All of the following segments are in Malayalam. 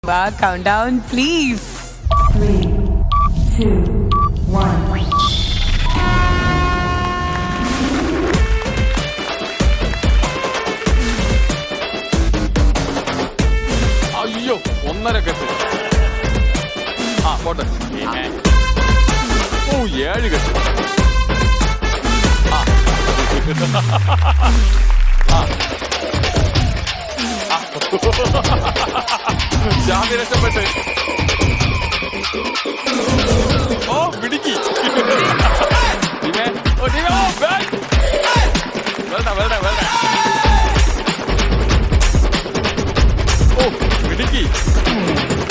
Countdown, please. 3, 2, 1. അയ്യോ 1.5 കെട്ട്. ആ പോട്ടെ. ഓ 7 കെട്ട്. ജാതി രക്ഷപ്പെട്ട്. ഓ പിടിക്കി. ഓ പിടിക്കി.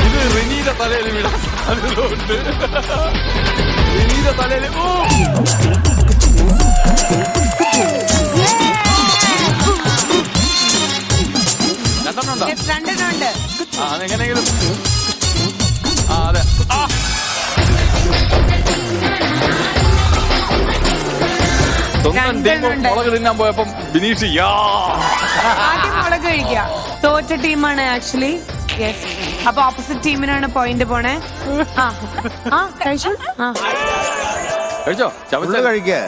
ഇത് റിനീയുടെ തലയിൽ വീഴാൻ സാധ്യതയുണ്ട്. റിനീയുടെ തലയിൽ. ഓ രണ്ടെണ്ണുണ്ടോ? രണ്ടെണ്ണുണ്ട്. അതെങ്ങനെയെങ്കിലും. അതെ. സ്വന്തം ടീം മുളക് തിന്നാൻ പോയപ്പം ബിനീഷ് ആദ്യം മുളക് കഴിക്കുക. തോറ്റ ടീമാണ് ആക്ച്വലി. യെസ്. അപ്പൊ ഓപ്പോസിറ്റ് ടീമിനാണ് പോയിന്റ് പോണേ. കഴിച്ചു. കഴിച്ചോ? ചവച്ച കഴിക്കേ.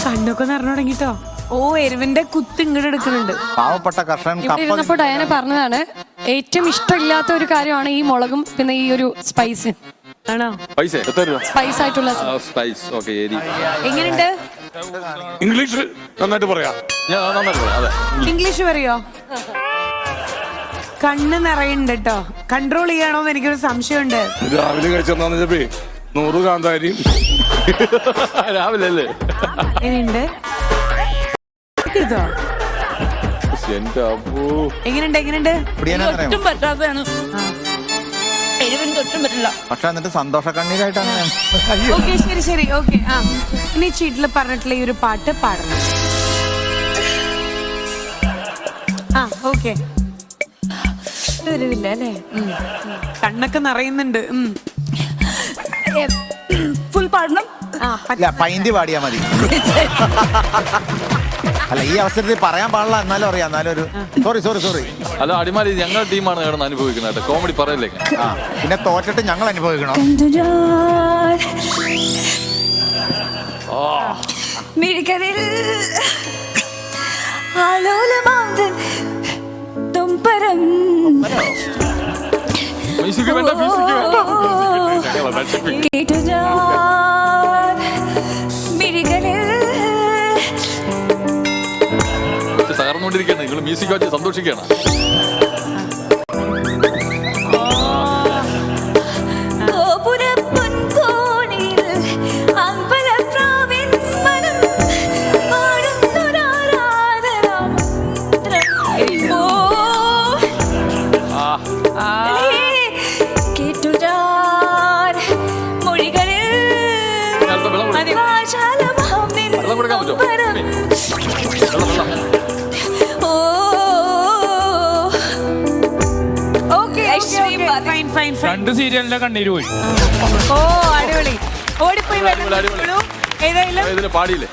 കണ്ണൊക്കെ നിറഞ്ഞു തുടങ്ങിട്ടോ. ഓ എരിവിന്റെ കുത്ത് ഇങ്ങോട്ട് എടുക്കുന്നുണ്ട്. പാവപ്പെട്ട കർഷകൻ ഇവിടെ ഇരുന്നപ്പോ ഡയാന പറഞ്ഞതാണ് ഏറ്റവും ഇഷ്ടമില്ലാത്ത ഒരു കാര്യമാണ് ഈ മുളകും പിന്നെ ഈ ഒരു സ്പൈസ്. ആണോ? പൈസ സ്പൈസ് ആയിട്ടുള്ള സ്പൈസ്. ഓക്കെ. എങ്ങനെയുണ്ട്? ഇംഗ്ലീഷ് നന്നായിട്ട് പറയാം. ഞാൻ നന്നായിട്ട് പറയാം. അതെ. ഇംഗ്ലീഷ് പറയോ? കണ്ണ് നിറയുന്നുണ്ട് കേട്ടോ. കൺട്രോൾ ചെയ്യണോന്ന് എനിക്കൊരു സംശയമുണ്ട്. രാവിലെ കഴിച്ചെന്നാന്ന് വെച്ചപ്പേ 100 കാന്താരിയും രാവിലെ അല്ലേ? എങ്ങനെയുണ്ട്? എന്റെ അപ്പോ എങ്ങനെയുണ്ട്? ഒട്ടും പറ്റാത്തതാണ്. എരിവിന് ഒട്ടും പറ്റില്ല. പക്ഷെ എന്നിട്ട് സന്തോഷ കണ്ണീരായിട്ടാണ്. ഓക്കെ ശരി ഓക്കെ. ഇനി ചീട്ടിൽ പറഞ്ഞിട്ടുള്ള ഈ ഒരു പാട്ട് പാടണം. ഓക്കെ. വരില്ല അല്ലേ? കണ്ണൊക്കെ നിറയുന്നുണ്ട്. ഫുൾ പാടണം. പൈന്തി പാടിയാ മതി. അല്ല ഈ അവസരത്തിൽ പറയാൻ പാടില്ല. എന്നാലും അറിയാം. എന്നാലും ഒരു സോറി. അല്ല അടിമാലി ഞങ്ങളുടെ ടീമാണ് കിടന്ന് അനുഭവിക്കുന്നത്. കോമഡി പറയല്ലേ. പിന്നെ തോറ്റിട്ട് ഞങ്ങൾ അനുഭവിക്കണം. മ്യൂസിക് വേണ്ട. തകർന്നുകൊണ്ടിരിക്കുകയാണ്. നിങ്ങൾ മ്യൂസിക് വെച്ച് സന്തോഷിക്കുകയാണ്. വെള്ളം കൊടുക്കാൻ പറ്റുമോ? രണ്ട് സീരിയലിന്റെ കണ്ണീര് പോയി. ഓ അടിപൊളി. ഓടിപ്പോയി ഏതായാലും പാടിയില്ലേ?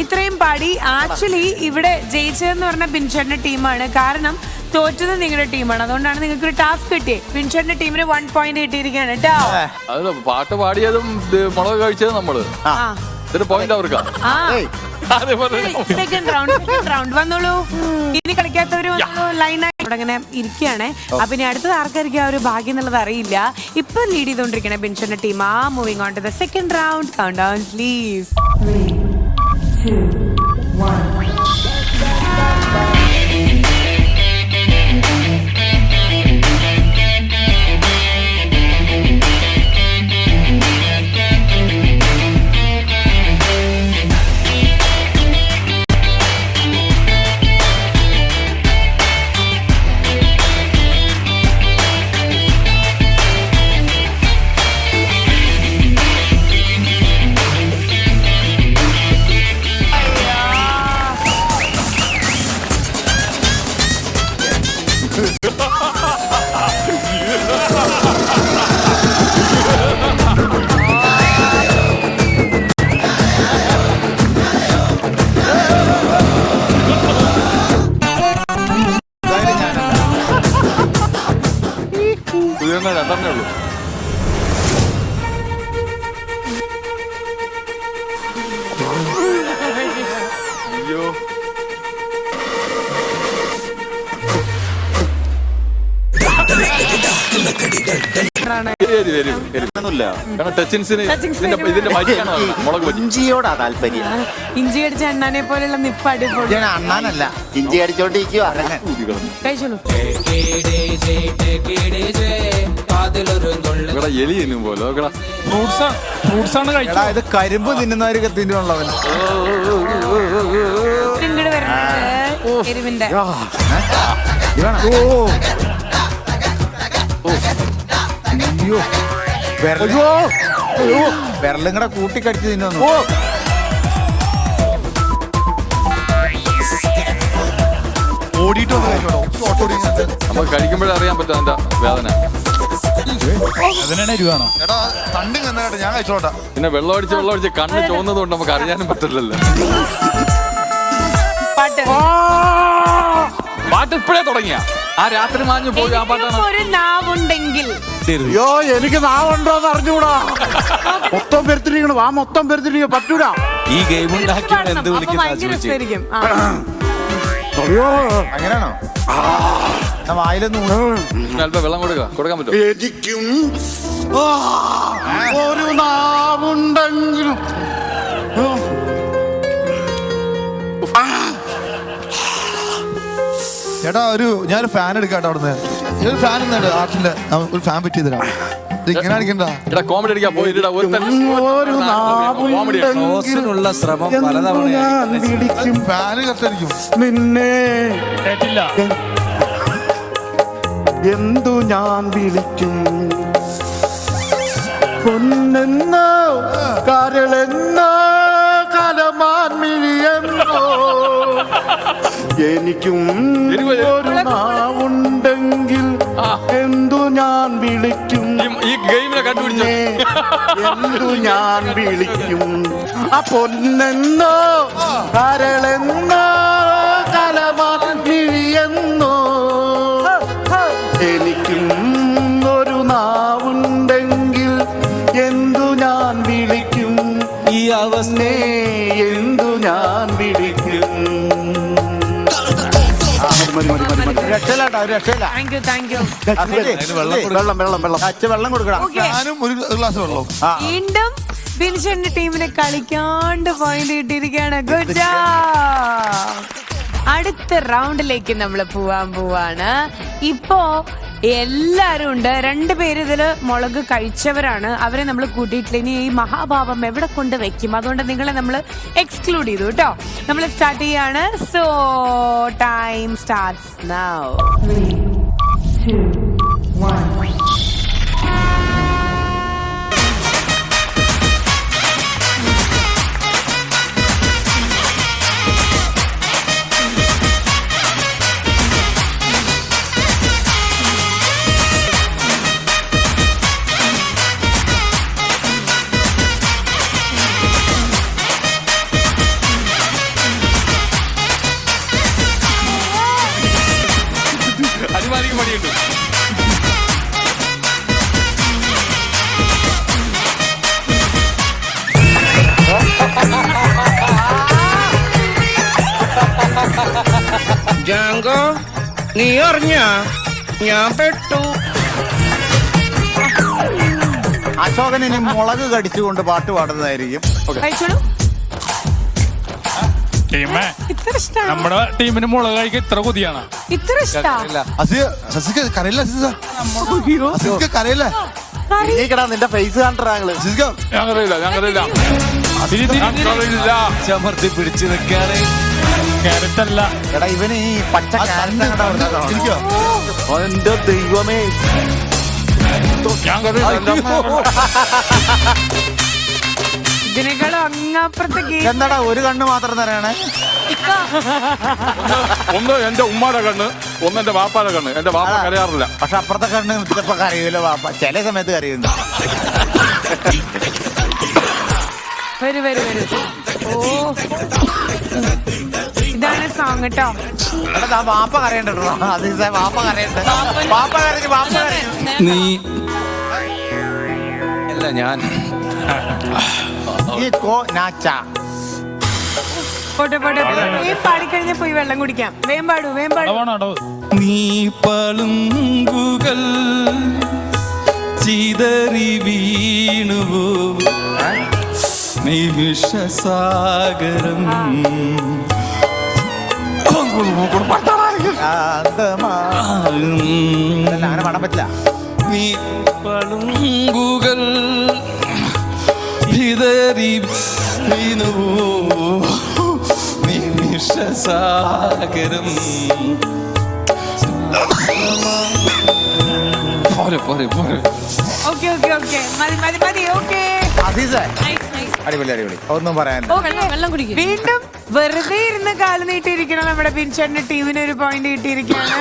ഇത്രയും പാടി. ആക്ച്വലി ഇവിടെ ജയിച്ചതെന്ന് പറഞ്ഞ ബിൻചേട്ടന്റെ ടീമാണ്. കാരണം തോറ്റത് നിങ്ങളുടെ ടീമാണ്. അതുകൊണ്ടാണ് നിങ്ങൾക്ക് ഒരു ടാസ്ക് കിട്ടിയത്. ബിൻചേട്ടന്റെ ടീമിന് 1 പോയിന്റ് കിട്ടിയിരിക്കുകയാണ് കേട്ടോ. അത് പാട്ട് പാടിയതും മുളക് കഴിച്ചതും നമ്മള്. ഇതൊരു പോയിന്റ് അവർക്ക്. സെക്കൻഡ് റൗണ്ട് വന്നോളൂ. ഇനി കളിക്കാത്തവര് ലൈനായി ഇവിടെ ഇങ്ങനെ ഇരിക്കുകയാണ്. അപ്പൊ ഇനി അടുത്തത് ആർക്കായിരിക്കും ആ ഒരു ഭാഗ്യം എന്നുള്ളത് അറിയില്ല. ഇപ്പൊ ലീഡ് ചെയ്തോണ്ടിരിക്കണേ ബിൻചേട്ടന്റെ team. Moving on to the second round. Count down please. 3, 2, 1. രണ്ടെണ്ണേ ഉള്ളൂ. അയ്യോ ഇതിന്റെ മരിക്കാണ് മുളക് ബജി. ഇഞ്ചിയോടാ താല്പര്യം. ഇഞ്ചി അടിച്ച അണ്ണാനെ പോലെയുള്ള നിപ്പ് അടിപൊളി. ഞാൻ അണ്ണാനല്ല, ഇഞ്ചി അടിച്ചോണ്ടിരിക്കുക. കഴിച്ചോളൂ. ഇവിടെ എലി തിന്നും പോലെ ഫ്രൂട്ട്സ് ആണ് കഴിച്ചത്. ഇത് കരിമ്പ് തിന്നുന്നവരൊക്കെ തിന്നുള്ളവൻ. ഇങ്ങോട്ട് വരുന്നത് എരിവിന്റെ. വിരലും കൂടെ കൂട്ടിക്കടിച്ച് തിന്നു. ഓടിയിട്ട് നമുക്ക് കഴിക്കുമ്പോഴേ അറിയാൻ പറ്റും അതിന്റെ വേദന. എടാ തണ്ട് കന്നായിട്ട് ഞാൻ കഴിച്ചോട്ടാ. പിന്നെ വെള്ളം അടിച്ച് കണ്ണ് ചോന്നത് കൊണ്ട് നമുക്ക് അറിയാനും പറ്റില്ലല്ലോ. പാട്ട് പാട്ട് ഇപ്പോഴേ തുടങ്ങിയ ആ രാത്രി മാഞ്ഞു പോയി ആ പാട്ടാണ്. ഒരു നാവുണ്ടെങ്കിൽ അയ്യോ എനിക്ക് നാവുണ്ടോന്ന് അറിഞ്ഞൂടാ. മൊത്തം പെരുത്തിരിക്കണം, ആ മൊത്തം പെരുത്തിരിക്ക പറ്റൂടാ. ഈ ഗെയിം ഉണ്ടാക്കിയാണ് എന്ത് അപ്പൊ വിളിക്കുന്ന ഭയങ്കര രസമായിരിക്കും. ആ. അയ്യോ അങ്ങനെയാണോ? വായിലൊന്നും അല്പം വെള്ളം കൊടുക്കാൻ പറ്റും. എനിക്കും ഒരു നാവുണ്ടെങ്കിലും ചേട്ടാ ഞാനൊരു ഫാൻ എടുക്കാട്ടോ അവിടുന്ന്. ഒരു ഫാൻ ആർട്ടിന്റെ ഒരു ഫാൻ പറ്റി തരാം. ഇങ്ങനെ അടിക്കണ്ട. എടാ കോമഡി അടിക്കാൻ പോയിട്ടാ ഒരു നാവുണ്ടെങ്കിലും റോസിനുള്ള ശ്രമം പലതവണ വിളിക്കും ഫാന് കറക്റ്റായിരിക്കും. നിന്നെ കേട്ടില്ല. എന്തു ഞാൻ വിളിക്കും, പൊന്നെന്നോ കരളെന്നോ കലമാൻ മിഴിയെന്നോ, എനിക്കും ഒരു നാവുണ്ടെങ്കിൽ എന്തു ഞാൻ വിളിക്കും, ഈ ഗെയിമിനെ കണ്ടുപിടിച്ചു. എന്തു ഞാൻ വിളിക്കും, ആ പൊന്നെന്നോ കരളെന്നോ കലമാൻ മിഴിയെന്നോ, എനിക്കും ഒരു നാവുണ്ടെങ്കിൽ എന്തു ഞാൻ വിളിക്കും, ഈ അവസ്ഥ എന്തു ഞാൻ വിളിക്കും. രക്ഷയില്ലാട്ടോ, ഒരു രക്ഷയില്ല. Thank you. വെള്ളം കൊടുക്കണം. Okay. ഞാനും ഒരു ഗ്ലാസ് വെള്ളം. വീണ്ടും ബിൻഷന്റെ ടീമിനെ കളിക്കാണ്ട് പോയിന്റ് കിട്ടിയിരിക്കുകയാണ്. Good job. അടുത്ത റൗണ്ടിലേക്ക് നമ്മൾ പോവാണ്. ഇപ്പോ എല്ലാരും ഉണ്ട്. 2 പേര് ഇതില് മുളക് കഴിച്ചവരാണ്. അവരെ നമ്മൾ കൂട്ടിയിട്ടില്ല. ഇനി ഈ മഹാഭാവം എവിടെ കൊണ്ട് വെക്കും? അതുകൊണ്ട് നിങ്ങളെ നമ്മൾ എക്സ്ക്ലൂഡ് ചെയ്തു കേട്ടോ. നമ്മൾ സ്റ്റാർട്ട് ചെയ്യാണ്. So time starts now. 3, 2, 1. അടിമാലിക്ക് മടിയുണ്ട്. ജാങ്കോ നീ അറിഞ്ഞ ഞാൻ പെട്ടു. അശോകൻ ഇനി മുളക് കടിച്ചുകൊണ്ട് പാട്ട് പാടുന്നതായിരിക്കും. കഴിച്ചോളൂ. ടീമേ, ഇത്ര ഇഷ്ടമാണ്. നമ്മുടെ ടീമിന് മുളക് കഴിക്കാൻ ഇത്ര കൊതിയാണ്. ഇത്ര ഇഷ്ടാ. ശശിക്ക് കരയില്ല. ശശിക്ക് കരയില്ല. നിന്റെ ഫേസ് കണ്ടാങ്ങള്. ഞങ്ങളില്ല ചമർത്തി പിടിച്ചു നിൽക്കാറ്. ക്യാരറ്റല്ല. എടാ ഇവന് ഈ പച്ച ഇരിക്കോ? എന്റെ ദൈവമേ. ഇതിനേക്കാളും അങ്ങാപ്പുറത്തെ ഗെയിം. എന്താടാ ഒരു കണ്ണ് മാത്രം തരാണേ? ഒന്ന് എന്റെ ഉമ്മാടെ കണ്ണ്, ഒന്ന് എന്റെ വാപ്പാടെ കണ്ണ്. എന്റെ വാപ്പ കരയാറില്ല. പക്ഷെ അപ്പുറത്തെ കണ്ണ് ചിലപ്പോ കരയൂല വാപ്പ, ചില സമയത്ത് കരയുന്നു. വരൂ. ഓ ഇതാണ് സോങ് കേട്ടോ. എടാ വാപ്പ കരയണ്ടോ അതീസേ വാപ്പ കരയണ്ട വാപ്പ കരഞ്ഞു നീ അല്ല ഞാൻ ഈ കോ നാച്ച പോട്ടെ പോട്ടെ വേഗം പാടിക്കഴിഞ്ഞാൽ പോയി വെള്ളം കുടിക്കാം. വേഗം പാടൂ വേഗം പാടൂ. അടവാണ് അടവ്. നീ പളുങ്കുകൾ ചിതറി വീണുവോ നിമിഷസാഗരം അങ്ങനെ പാടാൻ പറ്റില്ല. നീ പളുങ്കുകൾ ചിതറി വീണുവോ നിമിഷസാഗരം. പോരെ പോരെ പോരെ. ഓക്കെ ഓക്കെ ഓക്കെ മതി മതി മതി. ഓക്കെ അതീസേ അടിപൊളി അടിപൊളി ഒന്നും പറയാൻ വെള്ളം കുടിക്കും. വീണ്ടും വെറുതെ ഇരുന്ന് കാല് നീട്ടിയിരിക്കണം. നമ്മുടെ ബിൻചേട്ടന്റെ ടീമിന് ഒരു പോയിന്റ് കിട്ടിയിരിക്കുകയാണ്.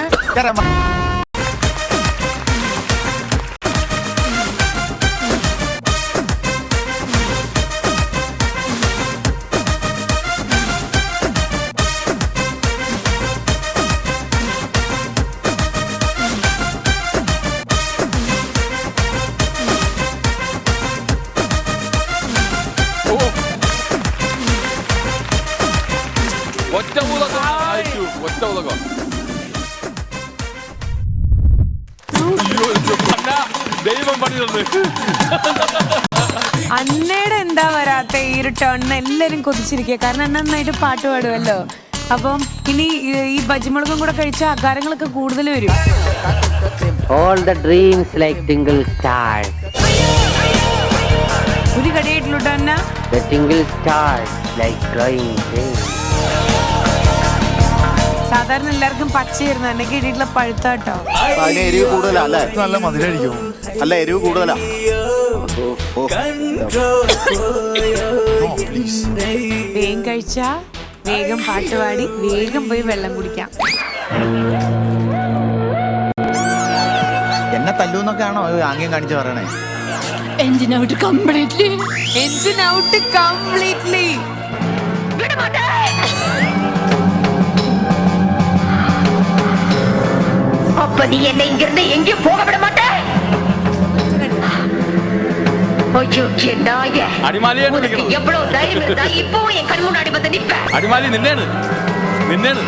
ഒറ്റ മൂലകം അയച്ചു. ഒറ്റ മൂലകം. അയ്യോ, അന്ന, ദൈവം പണി തന്നു. അന്നയുടെ എന്താ വരാത്ത ഈ ഒരു ടേണിന് എല്ലാരും കൊതിച്ചിരിക്കുക. കാരണം അന്ന നന്നായിട്ട് പാട്ട് പാടുമല്ലോ. അപ്പം ഇനി ഈ ബജിമുളകും കൂടെ കഴിച്ച ആകാരങ്ങളൊക്കെ കൂടുതൽ വരും. All the dreams like tingle stars. ഒരു കടിയായിട്ടുള്ളൂ അന്ന. The tingle stars like glowing rain. സാധാരണ എല്ലാവർക്കും പച്ചയായിരുന്നു. എന്നെ കിട്ടിയിട്ടുള്ള പഴുത്ത കേട്ടോ. അതിന് എരിവ് കൂടുതലാ അല്ലേ? നല്ല മധുരമായിരിക്കും. അല്ല എരിവ് കൂടുതലാ. വേഗം കഴിച്ചാ വേഗം പാട്ട് പാടി വേഗം പോയി വെള്ളം കുടിക്കാം. എന്നെ തല്ലൂന്നൊക്കെയാണോ ആംഗ്യം കാണിച്ച് പറയണേ? Engine out completely. Engine out completely. அப்ப நீ என்னை இங்கிருந்து எங்கேயும் போக விட மாட்டே. ஐயோ நாய അടിമാലിയെ വിളിക്കണം. எவ்வளவு தைரியம் இருந்தா இப்போ என் கண் முன்னாடி வந்து நிப்ப. അടിമാലി നിന്നെയാണ് നിന്നെയാണ്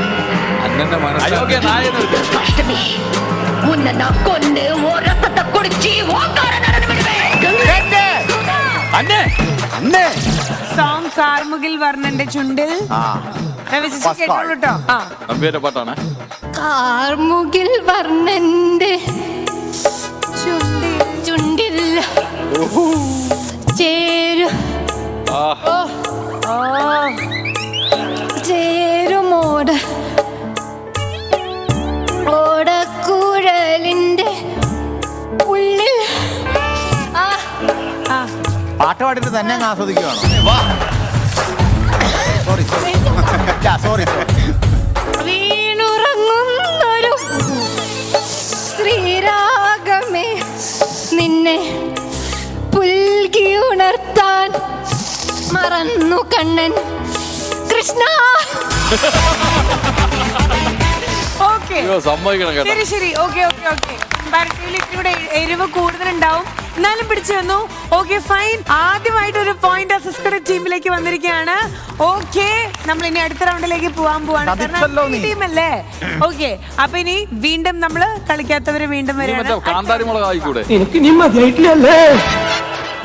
അന്നെ അയോഗ്യ നായെന്ന് വിളിക്കും. அஷ்டமி உன்னை நான் கொன்னு ஓ ரத்தத்தை குடிச்சு ஓங்கார நடந்து விடுவேன். അന്നെ അന്നേ സോങ് കാർമുകിൽ വർണ്ണന്റെ ചുണ്ടിൽ. ആ കേട്ടോളൂ കേട്ടോ. ആ നമ്പിയുടെ പാട്ടാണ്. കാർമുകിൽ വർണ്ണന്റെ ചുണ്ടിൽ ചേരു ചേരുമോട ഓടക്കുഴലിന്റെ ഉള്ളിൽ. പാട്ട് പാടിട്ട് തന്നെ അങ്ങ് ആസ്വദിക്കുവാണോ? സോറി സോറി വീണുറങ്ങുന്നൊരു ശ്രീരാഗമേ നിന്നെ പുൽകി ഉണർത്താൻ മറന്നു കണ്ണൻ കൃഷ്ണ. ഓക്കെ അയ്യോ സമ്മതിക്കണം കേട്ടോ. ശരി ശരി ഓക്കെ ഓക്കെ ഓക്കെ. കമ്പാരിറ്റീവ്ലി ഇവിടെ എരിവ് കൂടുതലുണ്ടാവും. എന്നാലും പിടിച്ചു വന്നു. Okay fine. ആദ്യമായിട്ട് ഒരു പോയിന്റ് അസിസ്റ്റഡ് ടീമിലേക്ക് വന്നിരിക്കുകയാണ്. ഓക്കെ നമ്മൾ ഇനി അടുത്ത റൗണ്ടിലേക്ക് പോവാൻ പോവാണ്. ടീമല്ലേ? ഓക്കെ അപ്പൊ ഇനി വീണ്ടും നമ്മള് കളിക്കാത്തവര് വീണ്ടും വരികയാണ്. കാന്താരി മുളക് ആയിക്കൂടെ?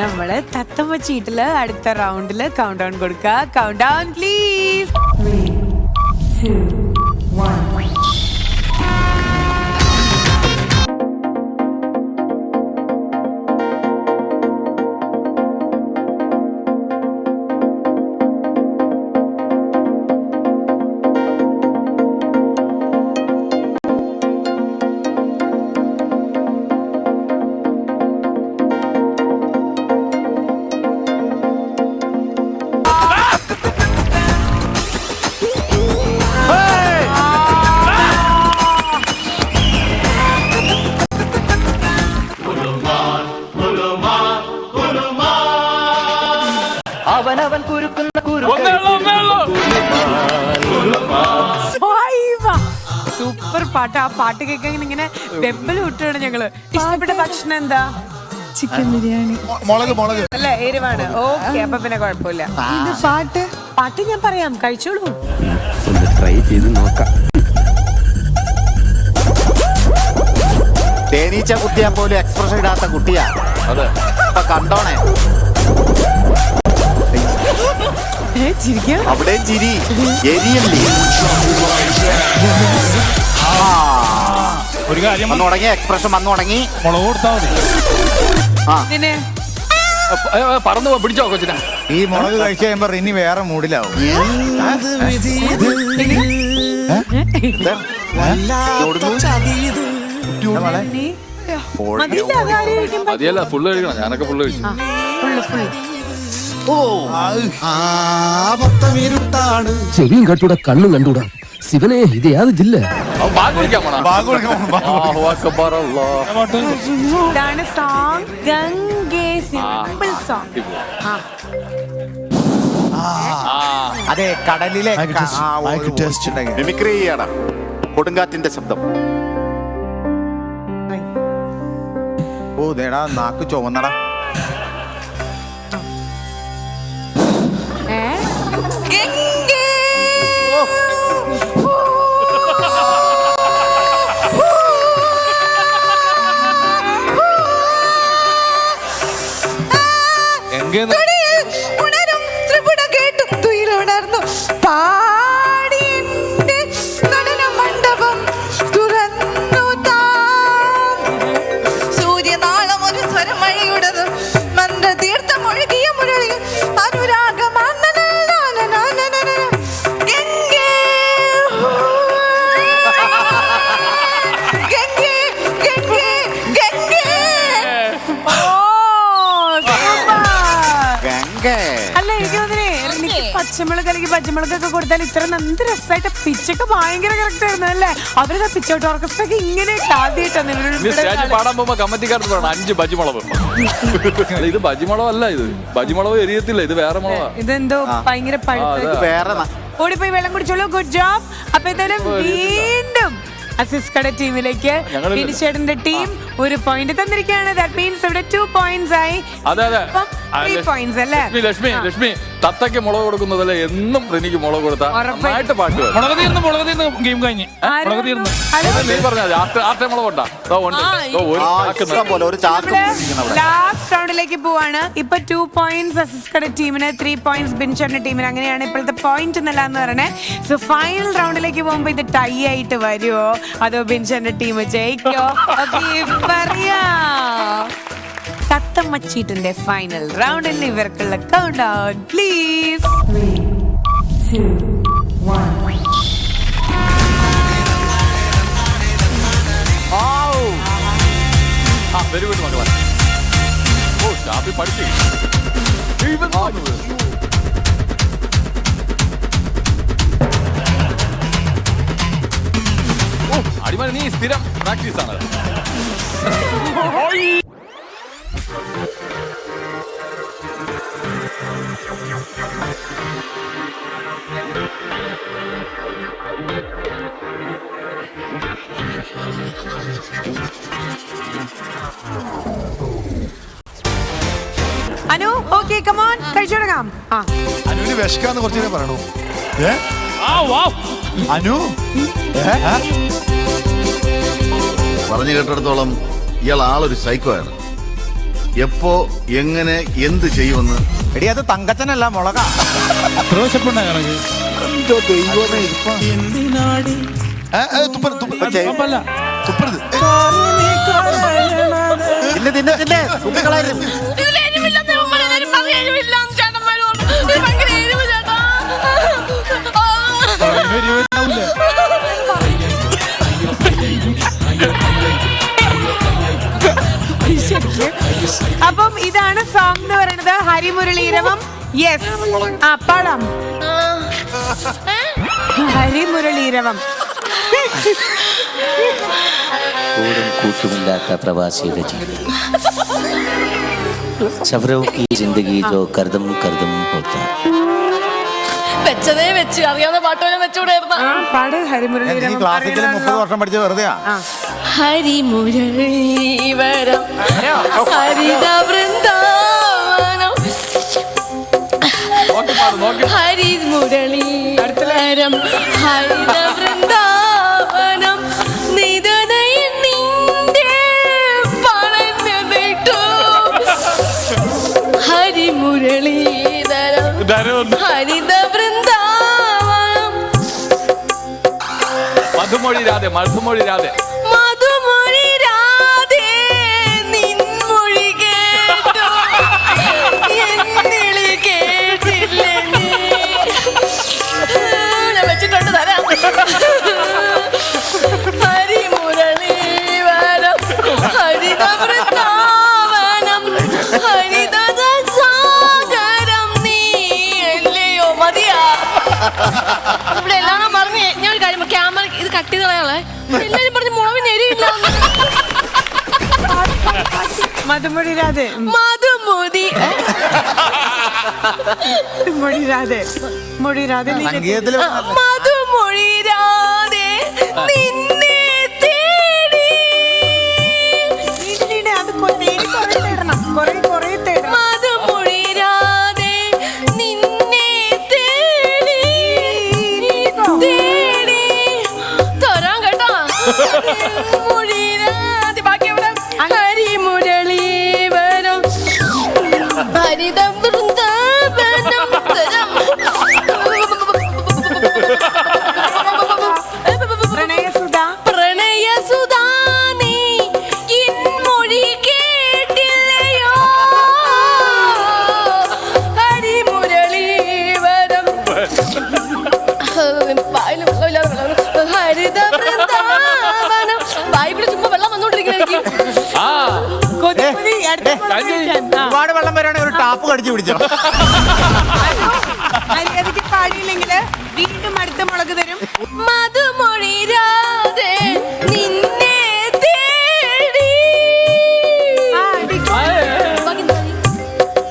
നമ്മള് തത്തമ്മ ചീട്ടില് അടുത്ത റൗണ്ടില് കൗണ്ട് ഡൗൺ കൊടുക്കുക. Count down please. 3, 2, 1. അവനവൻ കുരുക്കുന്ന ഒന്നേ ഉള്ളൂ, ഒന്നേ ഉള്ളൂ. Five. സൂപ്പർ പാട്ട്. ആ പാട്ട് കേൾക്കാൻ ഇങ്ങനെ വെമ്പല് വിട്ടാണ് ഞങ്ങള്. ഇഷ്ടപ്പെട്ട ഭക്ഷണം എന്താ? ചിക്കൻ ബിരിയാണി. മുളക് മുളക് അല്ലേ, എരിവാണ്. ഓക്കെ, അപ്പൊ പിന്നെ കുഴപ്പമില്ല. പാട്ട് ഞാൻ പറയാം, കഴിച്ചോളൂ. ട്രൈ ചെയ്ത് നോക്കാം. തേനീച്ച കുത്തിയാ പോലും എക്സ്പ്രഷൻ ഇടാത്ത കുട്ടിയാ. അതെ, അപ്പൊ കണ്ടോണേ, ചിരിക്കാം. അവിടെ ചിരി എരിയല്ലേ. ഒരു കാര്യം വന്നു തുടങ്ങി, എക്സ്പ്രഷൻ വന്നു തുടങ്ങി. മുളക് കൊടുത്താൽ മതി. ഇതിന് പറന്നു പിടിച്ചോ കൊച്ചിനെ. ഈ മുളക് കഴിച്ചു കഴിയുമ്പോ ഇനി വേറെ മൂഡിലാവും. മതിയില്ല, അതാരും കഴിക്കാൻ പറ്റില്ല. മതിയല്ല, ഫുള്ള് കഴിക്കണം. ഞാനൊക്കെ ഫുള്ള് കഴിച്ചു. ചെവിയും കട്ടൂടാ കണ്ണും കണ്ടൂടാ ശിവനെ ഇത് യാത് ജില്ല ബാഗ് കുടിക്കാൻ പോണോ? ബാഗ് കൊടുക്കാൻ പോണം, ബാഗ് അല്ലാഹു അക്ബർ, അല്ലാഹ്. പാട്ട് ഇതാണ് സോങ്, ഗംഗേ, സിമ്പിൾ സോങ്. അതെ, കടലിലെ I could just- I could just- mimicry ചെയ്യടാ, കൊടുങ്കാറ്റിന്റെ ശബ്ദം. ഓ ദേടാ നാക്ക് ചുവന്നടാ. എങ്കേന്ന് സൂര്യനാളം ഒരു സ്വരമഴയുടത് മന്ത്രതീർത്ഥമൊഴുകിയ മുരളി അല്ല, എനിക്ക് തോന്നുന്നേ എനിക്ക് പച്ചമുളക് അല്ലെങ്കിൽ പച്ചമുളകൊക്കെ കൊടുത്താൽ ഇത്ര എന്ത് രസമായിട്ട് പിച്ചൊക്കെ ഭയങ്കര കറക്റ്റ് ആയിരുന്നു അല്ലേ? അവരുടെ പിച്ചോട്ട് ഓർക്കസ്ട്ര ഒക്കെ ഇങ്ങനെ ആദ്യമായിട്ടാണ് നീ സ്റ്റേജിൽ പാടാൻ പോകുമ്പോ കമ്മറ്റിക്കാർക്ക് പറയണം 5 ബജിമുളക്. അല്ല, ഇത് ബജിമുളകല്ല, ഇത് ബജിമുളക് എരിയത്തില്ല, ഇത് വേറെ മുളകാ. ഇതെന്തോ ഭയങ്കര പഴുത്ത. വേറെ ഓടിപ്പോയി വെള്ളം കുടിച്ചോളൂ. Good job. അപ്പൊ എന്തായാലും വീണ്ടും അസിസ്കയുടെ ടീമിലേക്ക് ബിനിച്ചേട്ടന്റെ ടീം ഒരു പോയിന്റ് തന്നിരിക്കുകയാണ്. ദാറ്റ് മീൻസ് ഇവിടെ 2 points ആയി. അതെ അതെ, 3 points അല്ലേ? ലക്ഷ്മി തത്തയ്ക്ക് മുളക് കൊടുക്കുന്നതല്ലേ എന്നും എനിക്ക് മുളക് കൊടുത്താ നന്നായിട്ട് പാട്ട് വരും. മുളക് തീർന്ന് ഗെയിം കഴിഞ്ഞ് മുളക് തീർന്ന്. നീ പറഞ്ഞാൽ ആട്ടെ മുളക് കൊണ്ടാ ഒരു ചാക്ക് ലാസ്റ്റ് റൗണ്ടിലേക്ക് പോവാണ്. ഇപ്പൊ 2 points അസിസ്കയുടെ ടീമിന്, 3 points ബിനിച്ചേട്ടന്റെ ടീമിന്. അങ്ങനെയാണ് ഇപ്പോഴത്തെ പോയിന്റ് എന്നല്ല എന്ന് പറഞ്ഞേ. സോ ഫൈനൽ റൗണ്ടിലേക്ക് പോകുമ്പോ ഇത് ടൈ ആയിട്ട് വരുമോ അതോ ബിനിച്ചേട്ടന്റെ ടീം ജയിക്കോ? പറയാ തത്തമ്മച്ചീട്ടിന്റെ ഫൈനൽ റൗണ്ടിൽ ഇവർക്കുള്ള count out please. 3, 2, 1. Very good മക്കളെ. ഓ ഷാപ്പി പഠിച്ചു. അടിമാലി, നീ സ്ഥിരം പ്രാക്ടീസ് ആണ്. അനു, ഓക്കെ, കം ഓൺ, കഴിച്ചു തുടങ്ങാം. അനുവിന് വിശക്കാന്ന് കുറച്ചു നേരം പറയണു. അനു പറഞ്ഞു കേട്ടിടത്തോളം ഇയാൾ ആളൊരു സൈക്കോ ആണ്. എപ്പോ എങ്ങനെ എന്ത് ചെയ്യുമെന്ന്. എടി അത് തങ്കച്ചനല്ല, മുളകാ. വിശപ്പുണ്ടായി തുപ്പരുത്. അപ്പം ഇതാണ് സോങ് എന്ന് പറയുന്നത്, ഹരിമുരളീരവം. യെസ്, ആ പാടാം. ഹരിമുരളീരവം. കൂടും കൂട്ടുമില്ലാത്ത പ്രവാസിയുടെ ജീവിതം സഫरों की जिंदगी जो करदम करदम होता വെച്ചതേ വെച്ച് അറിയാവുന്ന പാട്ടുപോലെ വെച്ചുകൂടായിരുന്ന ആ പാട് ഹരിമുരളീരവം ക്ലാസിക്കൽ 30 വർഷം പഠിച്ച വെറുതെയാ ഹരിമുരളീവരം ഹരിത വൃന്ദാവനം ഹരിമുരളീവരം ഹരിത വൃന്ദാവനം നിതനയിൽ നിന്റെ പളഞ്ഞതേറ്റു ഹരിമുരളീധരം ഹരിത വൃന്ദാവനം മധുമൊഴി രാധെ മധുമൊഴി രാധെ മധുമൊഴി രാധേ നിൻമൊഴി കേട്ടു എന്നിളി കേട്ടില്ലേ നീ ഞാൻ വെച്ചിട്ടുണ്ട് തരാം ഹരിമുരളീവരം ഹരിത വൃന്ദാവനം ഹരിത സാഗരം നീ അല്ലയോ മതിയാ ഇവിടെ എല്ലാവരും പറഞ്ഞേ ഞാൻ ഒരു കാര്യം ക്യാമറ ഇത് കട്ട് ചെയ്ത് കളയാളെ എല്ലാരും പറഞ്ഞു മുളവിന് എരിയില്ല മധുമൊഴി രാധെ മധുമതി മൊഴി രാധെ മൊഴി രാധെ സംഗീതത്തില് മധുമൊഴി രാധേ നിന്നെ തേടി അത് കുറെ തേടണം കുറെ തേടണം മധുമൊഴി രാധേ നിന്നെ തേടി തേടി തരാൻ കേട്ടോ മൊഴി രാധേ ബാക്കി എവിടെ ഹരിമുരളീവരം ഹരിത വൃന്ദാവനം തരാം പ്രണയസുധ പ്രണയസുധാ നീ ഇൻമൊഴി കേട്ടില്ലയോ ഹരിമുരളീവരം ഹരിത വൃന്ദാവനം ബൈബിളിൽ ചുമ്മാ വെള്ളം വന്നോണ്ടിരിക്കും ആ കൊതിപ്പൊതി അടുത്ത മുളക് കഴിക്കാൻ. ആ. ഒരുപാട് വെള്ളം വരാണെങ്കിൽ ഒരു ടാപ്പ് കടിച്ചു പിടിച്ചോ മര്യാദയ്ക്ക് പാടിയില്ലെങ്കില് വീണ്ടും അടുത്ത മുളക് തരും. മധുമൊഴി രാധേ നിന്നെ തേടി ആ,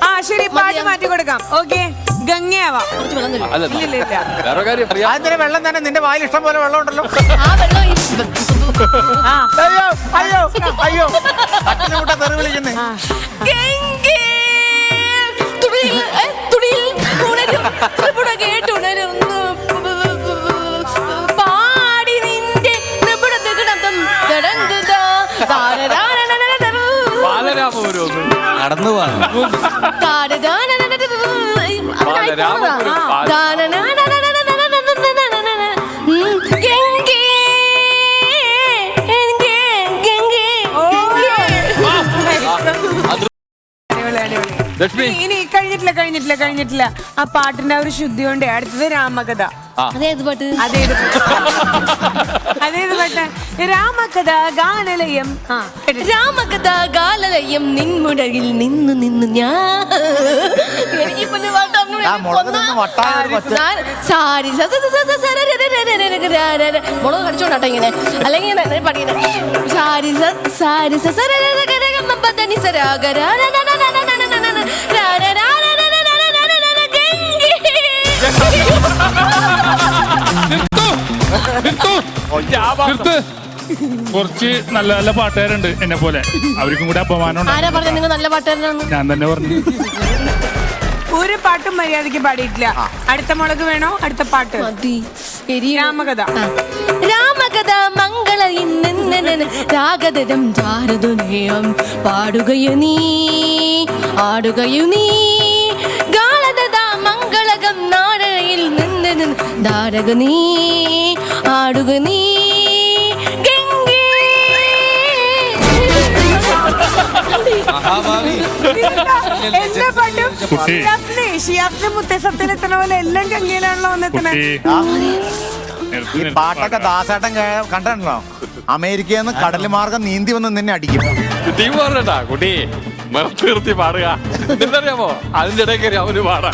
ആ ശരി പാട്ട് മാറ്റി കൊടുക്കാം. ഓക്കെ ഗംഗയാവാം. അല്ല ഇല്ല വേറെ കാര്യം അറിയാം അതിന് വെള്ളം തന്നെ നിന്റെ വായിൽ ഇഷ്ടം പോലെ വെള്ളം ഉണ്ടല്ലോ ആ വെള്ളം ആ അയ്യോ അയ്യോ അയ്യോ അച്ഛനെ തെറി വിളിക്കുന്നേ ഗംഗേ തുടിയിൽ തുടിയിൽ ഉണരും ത്രിപുട കേട്ടുണരുന്നു പാടി നിന്റെ ത്രിപുട തികടന്തം തടന്തുതാ താരരാനനനനനനു ബാലരാമപുരം നടന്നു പോകണം താരരാനനനനനനു ബാലരാമപുരം ഗംഗേ ഗംഗേ ഗംഗേ അടിപൊളി, അടിപൊളി. ലക്ഷ്മി ഇനി കഴിഞ്ഞിട്ടില്ല ആ പാട്ടിന്റെ ആ ഒരു ശുദ്ധി കൊണ്ട് അടുത്തത് രാമകഥ. അതേത് പാട്ട് അതേത് പാട്ട് രാമകഥ ഗാനലയം. ആ കേട്ടിട്ടില്ല. രാമകഥ ഗാലലയം നിൻമുടകിൽ നിന്നു നിന്നു ഞാൻ എനിക്കിപ്പോ ഈ പാട്ട് അറിഞ്ഞൂടാ. ആ മുളക് നിന്ന് വട്ടായ ഒരു പച്ച സാരി മുളക് കടിച്ചോണ്ടാട്ടോ ഇങ്ങനെ അല്ലെങ്കിൽ ഇങ്ങനെ പഠിക്കണേ സാരി സാരി നിർത്ത്. കുറച്ച് നല്ല നല്ല പാട്ടുകാരുണ്ട് എന്നെ പോലെ അവർക്കും കൂടെ അപമാനം ആരാ പറഞ്ഞ നിങ്ങൾ നല്ല പാട്ടുകാരനാണ് ഞാൻ തന്നെ പറഞ്ഞു ഒരു പാട്ടും മര്യാദക്ക് പാടിയിട്ടില്ല. അടുത്ത മുളക് വേണോ? അടുത്ത പാട്ട് മതി രാമകഥ. രാമകഥ മംഗള ഇന്ന് രാഗതരം ജാരതുനയം പാടുകയു നീ ആടുകയു നീ ഗാളദ മംഗളകം നാടയിൽ നിന്ന് ധാരക നീ ആടുക നീ ഗംഗേ മഹാഭാവി എല്ലാ പാട്ടും കുട്ടി. ഷിയാസിന്റെ മുത്തസത്തിലെത്തണ പോലെ എല്ലാം ഗംഗയിലാണല്ലോ വന്നെത്തണേ. കുട്ടി ഈ പാട്ടൊക്കെ ദാസേട്ടൻ കണ്ടോ അമേരിക്കയിൽ നിന്ന് കടൽ മാർഗം നീന്തി വന്ന് നിന്നെ അടിക്കും ടീം പറഞ്ഞാ കുട്ടി നിർത്തി പാടുക. എന്തറിയാമോ അതിന്റെ ഇടയ്ക്ക് അവന് പാടാം.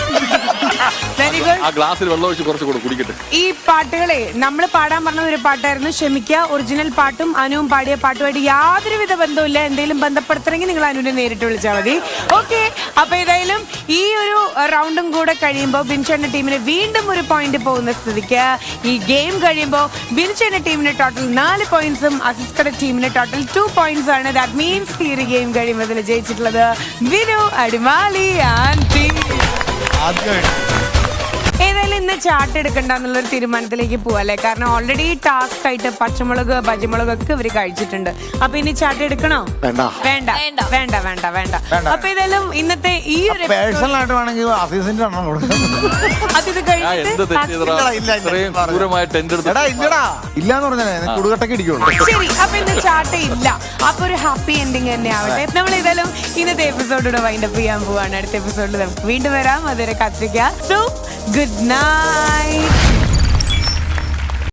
Very good. ആ ഗ്ലാസ്സിൽ വെള്ളം ഒഴിച്ച് കുറച്ച് കൂടെ കുടിക്കട്ടെ. ഈ പാട്ടുകളെ നമ്മൾ പാടാൻ പറഞ്ഞ ഒരു പാട്ടായിരുന്നു, ക്ഷമിക്കുക. ഒറിജിനൽ പാട്ടും അനുവും പാടിയ പാട്ടുമായിട്ട് യാതൊരുവിധ ബന്ധവുമില്ല. എന്തെങ്കിലും ബന്ധപ്പെടുത്തണമെങ്കിൽ നിങ്ങൾ അനുവിനെ നേരിട്ട് വിളിച്ചാൽ മതി. ഓക്കെ, അപ്പൊ ഏതായാലും ഈ ഒരു റൗണ്ടും കൂടെ കഴിയുമ്പോൾ ബിൻചേട്ടന്റെ ടീമിന് വീണ്ടും ഒരു പോയിന്റ് പോകുന്ന സ്ഥിതിക്ക് ഈ ഗെയിം കഴിയുമ്പോൾ ബിൻചേട്ടന്റെ ടീമിന് ടോട്ടൽ 4 പോയിന്റ്സും അസിസ്റ്റഡ് ടീമിന് ടോട്ടൽ 2 പോയിന്റ്സ് ആണ്. ദാറ്റ് മീൻസ് ഈ ഒരു ഗെയിം കഴിയുമ്പോൾ ഇതിൽ ജയിച്ചിട്ടുള്ളത് വിനു അടിമാലി ആൻഡ് ടീം. ഏതായാലും ഇന്ന് ചാട്ട് എടുക്കണ്ട എന്നുള്ളൊരു തീരുമാനത്തിലേക്ക് പോവല്ലേ, കാരണം ഓൾറെഡി ടാസ്ക് ആയിട്ട് പച്ചമുളക് ബജിമുളക് ഒക്കെ ഇവര് കഴിച്ചിട്ടുണ്ട്. അപ്പൊ ഇനി ചാട്ട് എടുക്കണോ? വേണ്ട വേണ്ട വേണ്ട വേണ്ട വേണ്ട. അപ്പൊ ഏതായാലും ഇന്നത്തെ ഈ ഒരു പേഴ്സണൽ ആയിട്ട് വേണമെങ്കിൽ അസീസിന്റെ എണ്ണം കൊടുക്കാം. അത് ഇത് ഞാൻ എന്ത് തെറ്റിയതാ? ഇത്രയും ക്രൂരമായ ടെൻഡ് എടുത്ത് ഇല്ലാന്ന് പറഞ്ഞാലേ കുടുകട്ടൊക്കെ ഇടിക്കുള്ളൂ. ശരി, അപ്പൊ ഇന്ന് ചാട്ട് ഇല്ല. അപ്പൊ ഒരു ഹാപ്പി എൻഡിങ് തന്നെ ആവട്ടെ. നമ്മൾ ഏതായാലും ഇന്നത്തെ എപ്പിസോഡിലൂടെ വൈൻഡപ്പ് ചെയ്യാൻ പോവാണ്. അടുത്ത എപ്പിസോഡിൽ നമുക്ക് വീണ്ടും വരാം. അതുവരെ കാത്തിരിക്കുക. So good night.